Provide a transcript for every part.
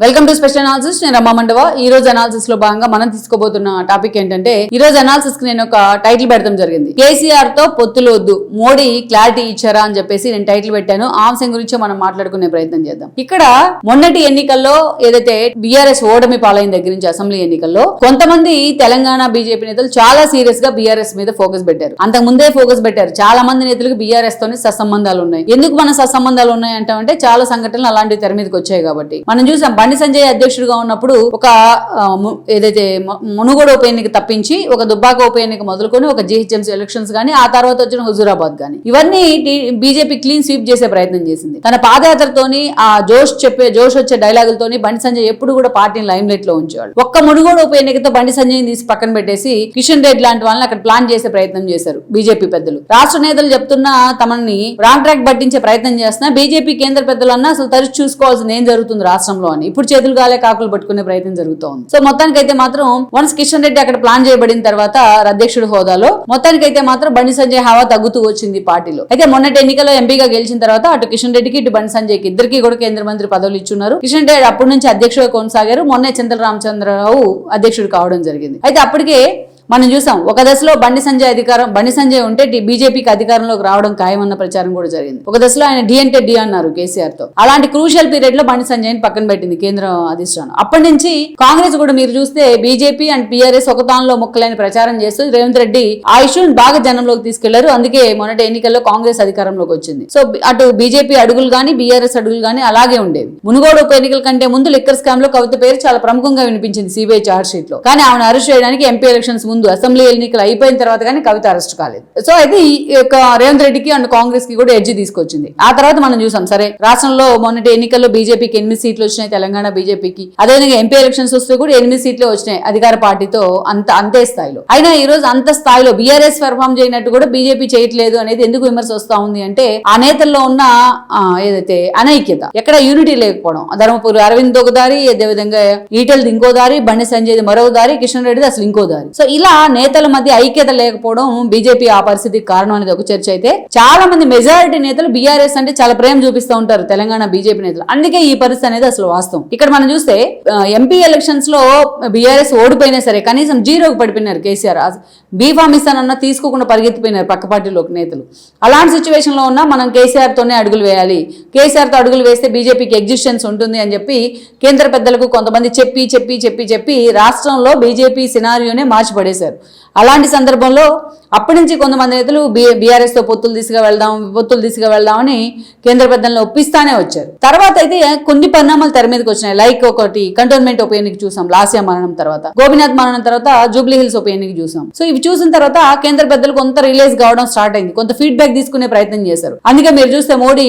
Welcome to special analysis. నేను రమా మండవ. ఈ రోజు అనాలిసిస్ లో భాగంగా మనం తీసుకోబోతున్న టాపిక్ ఏంటంటే, ఈ రోజు అనాలిసిస్ కి నేను ఒక టైటిల్ పెడతాం జరిగింది. కేసీఆర్ తో పొత్తులు వద్దు, మోడీ క్లారిటీ ఇచ్చారా అని చెప్పేసి నేను టైటిల్ పెట్టాను. ఆ అంశం గురించి మనం మాట్లాడుకునే ప్రయత్నం చేద్దాం. ఇక్కడ మొన్నటి ఎన్నికల్లో ఏదైతే బీఆర్ఎస్ ఓటమి పాలైన దగ్గర నుంచి అసెంబ్లీ ఎన్నికల్లో కొంతమంది తెలంగాణ బీజేపీ నేతలు చాలా సీరియస్ గా బీఆర్ఎస్ మీద ఫోకస్ పెట్టారు. అంతకు ముందే ఫోకస్ పెట్టారు. చాలా మంది నేతలకు బీఆర్ఎస్ తోని సత్సంబంధాలు ఉన్నాయి. ఎందుకు మన సత్సంబంధాలు ఉన్నాయి అంటామంటే, చాలా సంఘటనలు అలాంటి తెర మీదకి వచ్చాయి కాబట్టి. మనం చూసాం, బండి సంజయ్ అధ్యక్షుడిగా ఉన్నప్పుడు ఒక ఏదైతే మునుగోడు ఉప ఎన్నిక తప్పించి ఒక దుబ్బాక ఉప ఎన్నిక మొదలుకొని ఒక జిహెచ్ఎంసీ ఎలక్షన్స్ గానీ, ఆ తర్వాత వచ్చిన హుజూరాబాద్ గానీ, ఇవన్నీ బీజేపీ క్లీన్ స్వీప్ చేసే ప్రయత్నం చేసింది. తన పాదయాత్రతోని ఆ జోష్ వచ్చే డైలాగులతోని బండి సంజయ్ ఎప్పుడు కూడా పార్టీని లైమ్ లైట్ లో ఉంచేవాడు. ఒక్క మునుగోడు ఉప ఎన్నికతో బండి సంజయ్ తీసి పక్కన పెట్టేసి కిషన్ రెడ్డి లాంటి వాళ్ళని అక్కడ ప్లాన్ చేసే ప్రయత్నం చేశారు బీజేపీ పెద్దలు. రాష్ట్ర నేతలు చెప్తున్నా తమని రాంగ్ ట్రాక్ పట్టించే ప్రయత్నం చేస్తున్నా బీజేపీ కేంద్ర పెద్దలు అన్నా అసలు తరచు చూసుకోవాల్సింది ఏం జరుగుతుంది రాష్ట్రంలో అని ఇప్పుడు చేతులు గాలే కాకులు పట్టుకునే ప్రయత్నం జరుగుతోంది. సో మొత్తానికైతే మాత్రం వన్స్ కిషన్ రెడ్డి అక్కడ ప్లాన్ చేయబడిన తర్వాత అధ్యక్షుడి హోదాలో మొత్తానికైతే మాత్రం బండి సంజయ్ హవా తగ్గుతూ వచ్చింది పార్టీలో. అయితే మొన్నటి ఎన్నికల్లో ఎంపీగా గెలిచిన తర్వాత అటు కిషన్ రెడ్డికి ఇటు బండి సంజయ్కి ఇద్దరికి కూడా కేంద్ర మంత్రి పదవులు ఇచ్చున్నారు. కిషన్ రెడ్డి అప్పటి నుంచి అధ్యక్షుడిగా కొనసాగారు. మొన్నే చింతల రామచంద్రరావు అధ్యక్షుడు కావడం జరిగింది. అయితే అప్పటికే మనం చూసాం, ఒక దశలో బండి సంజయ్ ఉంటే బీజేపీకి అధికారంలోకి రావడం ఖాయమన్న ప్రచారం కూడా జరిగింది. ఒక దశలో ఆయన డి అంటే డి అన్నారు కేసీఆర్ తో. అలాంటి క్రూషియల్ పీరియడ్ లో బండి సంజయ్ పక్కన పెట్టింది కేంద్ర అధిష్టానం. అప్పటి నుంచి కాంగ్రెస్ కూడా మీరు చూస్తే బీజేపీ అండ్ బీఆర్ఎస్ ఒక తానులో మొక్కలని ప్రచారం చేస్తూ రేవంత్ రెడ్డి ఆ ఇష్యూని బాగా జనంలోకి తీసుకెళ్లారు. అందుకే మొన్నటి ఎన్నికల్లో కాంగ్రెస్ అధికారంలోకి వచ్చింది. సో అటు బీజేపీ అడుగులు గానీ బీఆర్ఎస్ అడుగులు గానీ అలాగే ఉండేవి. మునుగోడు ఉప ఎన్నికల కంటే ముందు లిక్కర్ స్కామ్ లో కవిత పేరు చాలా ప్రముఖంగా వినిపించింది సిబిఐ చార్జ్ షీట్ లో. కానీ ఆమెను అరెస్ట్ చేయడానికి ఎంపీ ఎలక్షన్స్ ముందు అసెంబ్లీ ఎన్నికలు అయిపోయిన తర్వాత కానీ కవిత అరెస్ట్ కాలేదు. సో అయితే రేవంత్ రెడ్డికి అండ్ కాంగ్రెస్ కి కూడా ఎడ్జి తీసుకొచ్చింది. ఆ తర్వాత మనం చూసాం, సరే రాష్ట్రంలో మొన్నటి ఎన్నికల్లో బీజేపీకి 8 సీట్లు వచ్చినాయి, తెలంగాణ బీజేపీకి. అదేవిధంగా ఎంపీ ఎలక్షన్స్ వస్తే కూడా 8 సీట్లు వచ్చినాయి అధికార పార్టీతో అంతే స్థాయిలో. అయినా ఈ రోజు అంత స్థాయిలో బీఆర్ఎస్ పెర్ఫార్మ్ చేయనట్టు కూడా బీజేపీ చేయట్లేదు అనేది ఎందుకు విమర్శ వస్తా ఉంది అంటే, ఆ నేతల్లో ఉన్న ఏదైతే అనైక్యత, ఎక్కడ యూనిటీ లేకపోవడం. ధర్మపురి అరవింద్ ఒక దారి, అదేవిధంగా ఈటెల్ది ఇంకో దారి, బండి సంజయ్ మరో దారి, కిషన్ రెడ్డిది అసలు ఇంకో దారి. సో ఇలా నేతల మధ్య ఐక్యత లేకపోవడం బీజేపీ ఆ పరిస్థితికి కారణం అనేది ఒక చర్చ. అయితే చాలా మంది మెజారిటీ నేతలు బీఆర్ఎస్ అంటే చాలా ప్రేమ చూపిస్తూ ఉంటారు తెలంగాణ బీజేపీ నేతలు. అందుకే ఈ పరిస్థితి అనేది అసలు వాస్తవం. ఇక్కడ మనం చూస్తే ఎంపీ ఎలక్షన్స్ లో బీఆర్ఎస్ ఓడిపోయినా సరే కనీసం జీరోకి పడిపోయినారు కేసీఆర్. బీఫామ్ ఇస్తానన్నా తీసుకోకుండా పరిగెత్తిపోయినారు పక్క పార్టీలోకి నేతలు. అలాంటి సిచ్యువేషన్ లో ఉన్నా మనం కేసీఆర్ తోనే అడుగులు వేయాలి, కేసీఆర్ తో అడుగులు వేస్తే బీజేపీకి ఎగ్జిస్టెన్స్ ఉంటుంది అని చెప్పి కేంద్ర పెద్దలకు కొంతమంది చెప్పి రాష్ట్రంలో బీజేపీ సినారియోనే మార్చిపడేశారు. అలాంటి సందర్భంలో అప్పటి నుంచి కొంతమంది నేతలు బీఆర్ఎస్ తో పొత్తులు తీసుకువెళ్దామని కేంద్ర పెద్దలను ఒప్పిస్తానే వచ్చారు. తర్వాత అయితే కొన్ని పరిణామాలు తెర మీదకి వచ్చినాయి. లైక్ ఒకటి కంటోన్మెంట్ ఉప ఎన్నిక చూసాం, లాస్యా మరణం తర్వాత, గోపీనాథ్ మరణం తర్వాత జూబ్లీ హిల్స్ ఉప ఎన్నిక చూసాం. సో ఇవి చూసిన తర్వాత కేంద్ర పెద్దలు కొంత రిలీజ్ కావడం స్టార్ట్ అయింది, కొంత ఫీడ్బ్యాక్ తీసుకునే ప్రయత్నం చేశారు. అందుకే మీరు చూస్తే మోడీ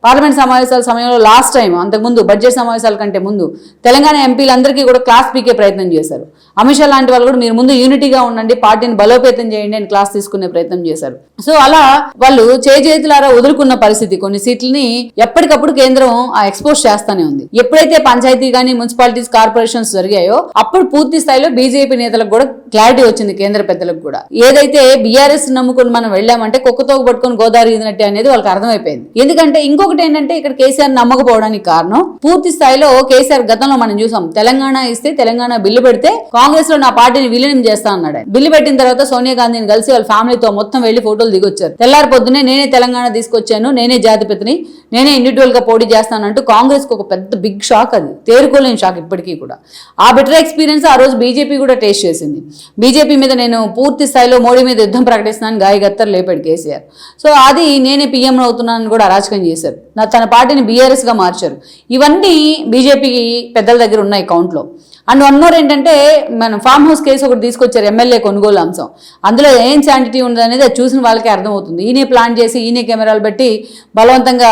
పార్లమెంట్ సమావేశాల సమయంలో లాస్ట్ టైం, అంతకుముందు బడ్జెట్ సమావేశాల కంటే ముందు తెలంగాణ ఎంపీలందరికీ కూడా క్లాస్ పీకే ప్రయత్నం చేశారు. అమిత్ షా లాంటి వాళ్ళు కూడా మీరు ముందు యూనిటీగా ఉండండి, పార్టీని బలోపేతం చేయండి అని క్లాస్ తీసుకునే ప్రయత్నం చేశారు. సో అలా వాళ్ళు చేతులారా వదులుకున్న పరిస్థితి. కొన్ని సీట్లని ఎప్పటికప్పుడు కేంద్రం ఎక్స్పోజ్ చేస్తానే ఉంది. ఎప్పుడైతే పంచాయతీ గానీ మున్సిపాలిటీస్ కార్పొరేషన్స్ జరిగాయో అప్పుడు పూర్తి స్థాయిలో బీజేపీ నేతలకు కూడా క్లారిటీ వచ్చింది, కేంద్ర పెద్దలకు కూడా. ఏదైతే బీఆర్ఎస్ నమ్ముకుని మనం వెళ్ళామంటే కుక్కతో పట్టుకొని గోదావరి ఈదినట్టే అనేది వాళ్ళకి అర్థమైపోయింది. ఎందుకంటే ఇంకొకటి ఏంటంటే, ఇక్కడ కేసీఆర్ నమ్మకపోవడానికి కారణం పూర్తి స్థాయిలో కేసీఆర్ గతంలో మనం చూసాం, తెలంగాణ ఇస్తే తెలంగాణ బిల్లు పెడితే కాంగ్రెస్ లో నా పార్టీని విలీనం చేస్తా అన్నాడు. బిల్లు పెట్టిన తర్వాత సోనియా గాంధీని కలిసి వాళ్ళ ఫ్యామిలీతో మొత్తం వెళ్లి ఫోటోలు దిగొచ్చారు. తెల్లారి పొద్దునే నేనే తెలంగాణ తీసుకొచ్చాను, నేనే జాతిపితని, నేనే ఇండివిజువల్ గా పోటీ చేస్తానంటూ కాంగ్రెస్ కు ఒక పెద్ద బిగ్ షాక్, అది తేరుకోలేని షాక్ ఇప్పటికీ కూడా. ఆ బెటర్ ఎక్స్పీరియన్స్ ఆ రోజు బీజేపీ కూడా టేస్ట్ చేసింది. బీజేపీ మీద నేను పూర్తి స్థాయిలో మోడీ మీద యుద్ధం ప్రకటిస్తున్నాను గాయగత్తర్ లేపాడు కేసీఆర్. సో అది నేనే పీఎం అవుతున్నానని కూడా అరాచకం చేశారు. తన పార్టీని బీఆర్ఎస్ గా మార్చారు. ఇవన్నీ బీజేపీ పెద్దల దగ్గర ఉన్నాయి కౌంట్ లో. అండ్ వన్ మోర్ ఏంటంటే, మనం ఫామ్ హౌస్ కేసు ఒకటి తీసుకొచ్చారు, ఎమ్మెల్యే కొనుగోలు అంశం. అందులో ఏం శాంటిటీ ఉండదు అనేది అది చూసిన వాళ్ళకే అర్థమవుతుంది. ఈయనే ప్లాన్ చేసి ఈయనే కెమెరాలు పెట్టి బలవంతంగా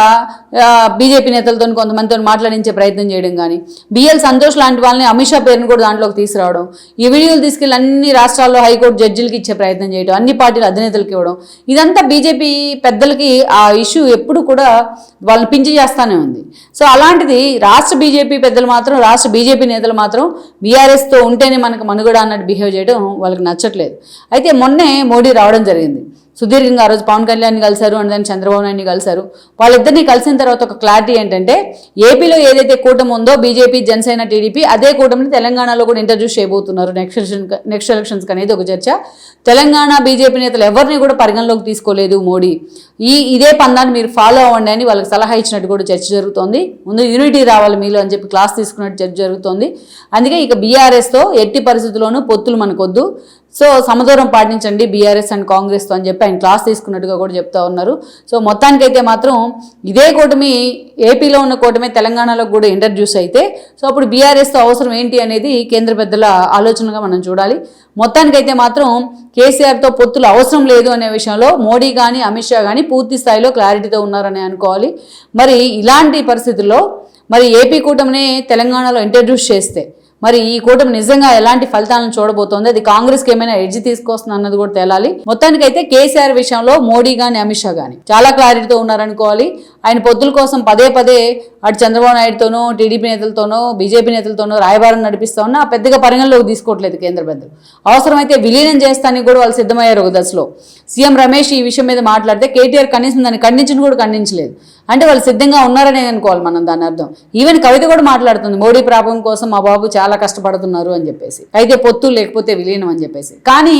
బీజేపీ నేతలతో కొంతమందితో మాట్లాడించే ప్రయత్నం చేయడం కానీ, బిఎల్ సంతోష్ లాంటి వాళ్ళని అమిత్ షా పేరును కూడా దాంట్లోకి తీసుకురావడం, ఈ వీడియోలు తీసుకెళ్లి అన్ని రాష్ట్రాల్లో హైకోర్టు జడ్జిలకి ఇచ్చే ప్రయత్నం చేయడం, అన్ని పార్టీల అధినేతలకు ఇవ్వడం, ఇదంతా బీజేపీ పెద్దలకి ఆ ఇష్యూ ఎప్పుడు కూడా వాళ్ళని పించి చేస్తానే ఉంది. సో అలాంటిది రాష్ట్ర బీజేపీ పెద్దలు మాత్రం, రాష్ట్ర బీజేపీ నేతలు మాత్రం బీఆర్ఎస్ తో ఉంటేనే మనకు మనుగడ అన్నట్టు బిహేవ్ చేయడం వాళ్ళకి నచ్చట్లేదు. అయితే మొన్నే మోడీ రావడం జరిగింది. సుదీర్ఘంగా ఆ రోజు పవన్ కళ్యాణ్ కలిశారు అండ్ దాన్ని చంద్రబాబు నాయుడిని కలిశారు. వాళ్ళిద్దరిని కలిసిన తర్వాత ఒక క్లారిటీ ఏంటంటే ఏపీలో ఏదైతే కూటమి ఉందో బీజేపీ, జనసేన, టీడీపీ, అదే కూటమిని తెలంగాణలో కూడా ఇంట్రడ్యూస్ చేయబోతున్నారు నెక్స్ట్ ఎలక్షన్స్ అనేది ఒక చర్చ. తెలంగాణ బీజేపీ నేతలు ఎవరిని కూడా పరిగణలోకి తీసుకోలేదు మోడీ. ఇదే పందాన్ని మీరు ఫాలో అవ్వండి అని వాళ్ళకి సలహా ఇచ్చినట్టు కూడా చర్చ జరుగుతోంది. ముందు యూనిటీ రావాలి మీలో అని చెప్పి క్లాస్ తీసుకున్నట్టు చర్చ జరుగుతోంది. అందుకే ఇక బీఆర్ఎస్తో ఎట్టి పరిస్థితుల్లోనూ పొత్తులు మనకొద్దు, సో సమదూరం పాటించండి బీఆర్ఎస్ అండ్ కాంగ్రెస్తో అని చెప్పి ఆయన క్లాస్ తీసుకున్నట్టుగా కూడా చెప్తా ఉన్నారు. సో మొత్తానికైతే మాత్రం ఇదే కూటమి, ఏపీలో ఉన్న కూటమి తెలంగాణలో కూడా ఇంట్రడ్యూస్ అయితే సో అప్పుడు బీఆర్ఎస్తో అవసరం ఏంటి అనేది కేంద్ర పెద్దల ఆలోచనగా మనం చూడాలి. మొత్తానికైతే మాత్రం కేసీఆర్తో పొత్తులు అవసరం లేదు అనే విషయంలో మోడీ కానీ అమిత్ షా కానీ పూర్తి స్థాయిలో క్లారిటీతో ఉన్నారని అనుకోవాలి. మరి ఇలాంటి పరిస్థితుల్లో మరి ఏపీ కూటమిని తెలంగాణలో ఇంట్రడ్యూస్ చేస్తే మరి ఈ కూటమి నిజంగా ఎలాంటి ఫలితాలను చూడబోతోంది, అది కాంగ్రెస్కి ఏమైనా ఎడ్జ్ తీసుకొస్తుంది అన్నది కూడా తేలాలి. మొత్తానికైతే కేసీఆర్ విషయంలో మోడీ కానీ అమిత్ షా కానీ చాలా క్లారిటీతో ఉన్నారనుకోవాలి. ఆయన పొత్తుల కోసం పదే పదే అటు చంద్రబాబు నాయుడుతోనో, టీడీపీ నేతలతోనో, బీజేపీ నేతలతోనో రాయబారం నడిపిస్తా ఉన్నా పెద్దగా పరిగణలోకి తీసుకోవట్లేదు కేంద్ర పెద్దలు. అవసరమైతే విలీనం చేస్తానికి కూడా వాళ్ళు సిద్ధమయ్యారు ఒక దశలో. సీఎం రమేష్ ఈ విషయం మీద మాట్లాడితే కేటీఆర్ కనీసం దాన్ని ఖండించిన కూడా ఖండించలేదు. అంటే వాళ్ళు సిద్ధంగా ఉన్నారనే అనుకోవాలి మనం దాని అర్థం. ఈవెన్ కవిత కూడా మాట్లాడుతుంది మోడీ ప్రాపం కోసం మా బాబు చాలా కష్టపడుతున్నారు అని చెప్పేసి, అయితే పొత్తు లేకపోతే విలీనం అని చెప్పేసి. కానీ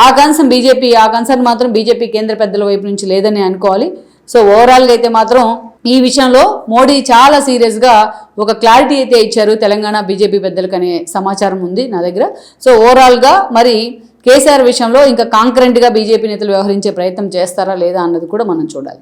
ఆ కన్సర్న్ మాత్రం బీజేపీ కేంద్ర పెద్దల వైపు నుంచి లేదని అనుకోవాలి. సో ఓవరాల్గా అయితే మాత్రం ఈ విషయంలో మోడీ చాలా సీరియస్గా ఒక క్లారిటీ అయితే ఇచ్చారు తెలంగాణ బీజేపీ పెద్దలకు అనే సమాచారం ఉంది నా దగ్గర. సో ఓవరాల్గా మరి కేసీఆర్ విషయంలో ఇంకా కాంకరెంట్గా బీజేపీ నేతలు వ్యవహరించే ప్రయత్నం చేస్తారా లేదా అన్నది కూడా మనం చూడాలి.